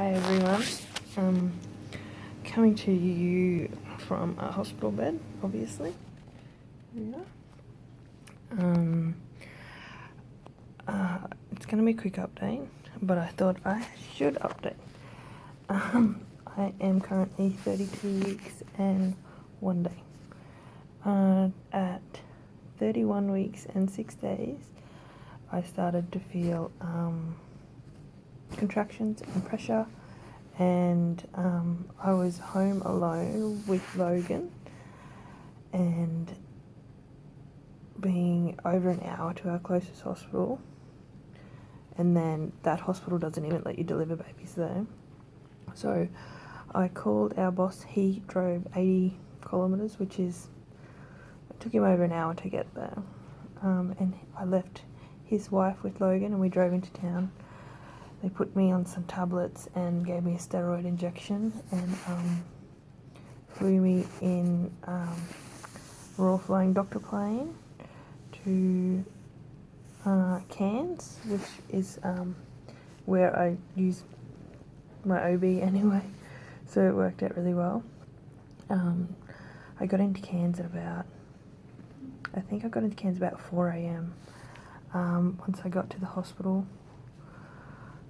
Hi everyone. Um, Coming to you from a hospital bed, obviously. Yeah. It's gonna be a quick update, but I thought I should update. I am currently 32 weeks and 1 day. At 31 weeks and 6 days, I started to feel contractions and pressure, and I was home alone with Logan, and being over an hour to our closest hospital, and then that hospital doesn't even let you deliver babies there. So I called our boss. He drove 80 kilometres, which is, it took him over an hour to get there, and I left his wife with Logan and we drove into town. They put me on some tablets and gave me a steroid injection, and flew me in Royal Flying Doctor plane to Cairns, which is where I use my OB anyway, so it worked out really well. I got into Cairns at about, I think I got into Cairns about 4 a.m. Once I got to the hospital,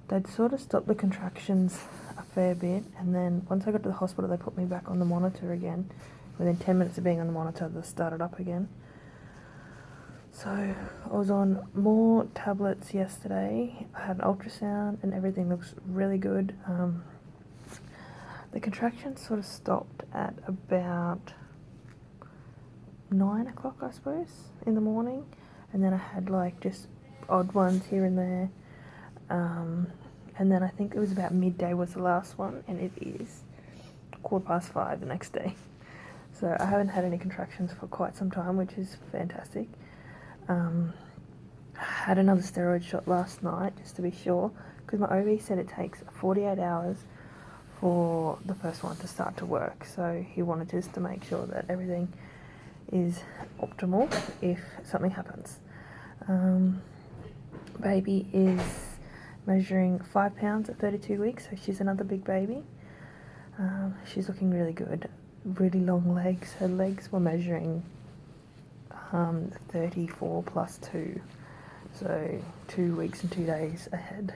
they'd sort of stopped the contractions a fair bit, and then once I got to the hospital they put me back on the monitor again. Within 10 minutes of being on the monitor, they started up again. So I was on more tablets yesterday. I had an ultrasound and everything looks really good. The contractions sort of stopped at about 9 o'clock, I suppose, in the morning, and then I had like just odd ones here and there. And then I think it was about midday was the last one, and it is 5:15 the next day. So I haven't had any contractions for quite some time, which is fantastic. I had another steroid shot last night just to be sure, because my OB said it takes 48 hours for the first one to start to work. So he wanted just to make sure that everything is optimal if something happens. Baby is measuring 5 pounds at 32 weeks, so she's another big baby. She's looking really good. Really long legs. Her legs were measuring 34 plus 2, so 2 weeks and 2 days ahead.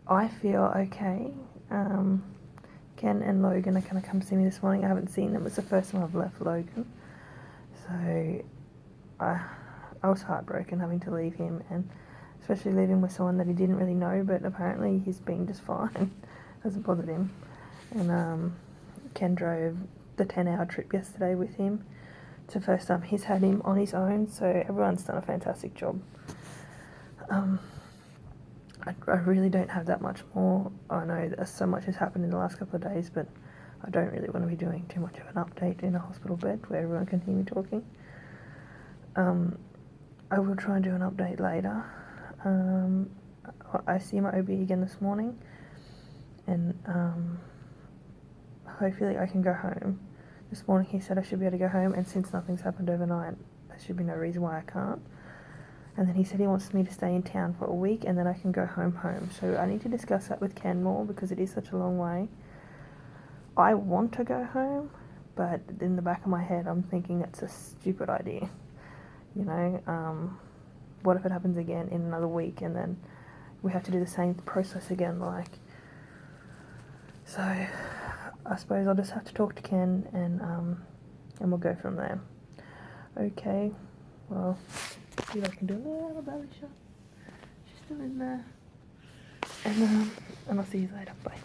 I feel okay. Ken and Logan are going to come see me this morning. I haven't seen them. It's the first time I've left Logan, so I was heartbroken having to leave him, and especially leaving with someone that he didn't really know, but apparently he's been just fine. Hasn't bothered him. And Ken drove the 10-hour trip yesterday with him. It's the first time he's had him on his own, so everyone's done a fantastic job. I really don't have that much more. I know that so much has happened in the last couple of days, but I don't really want to be doing too much of an update in a hospital bed where everyone can hear me talking. I will try and do an update later. I see my OB again this morning, and hopefully I can go home. This morning he said I should be able to go home, and since nothing's happened overnight, there should be no reason why I can't. And then he said he wants me to stay in town for a week, and then I can go home. So I need to discuss that with Ken more, because it is such a long way. I want to go home, but in the back of my head I'm thinking that's a stupid idea. You know, what if it happens again in another week, and then we have to do the same process again, like. So I suppose I'll just have to talk to Ken, and we'll go from there. Okay, well, see if I can do a little belly shot. She's still in there. And I'll see you later. Bye.